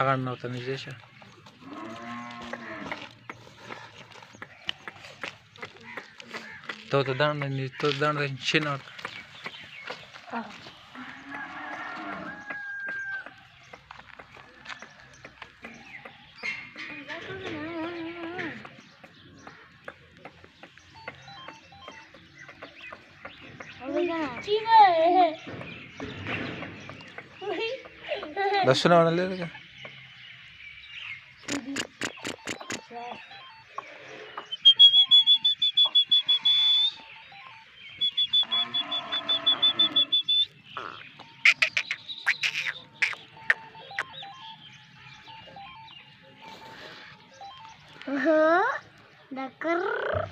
हागाड नव्हता निजेश तो दांड चिन्ह होता दर्शन ले का Dakar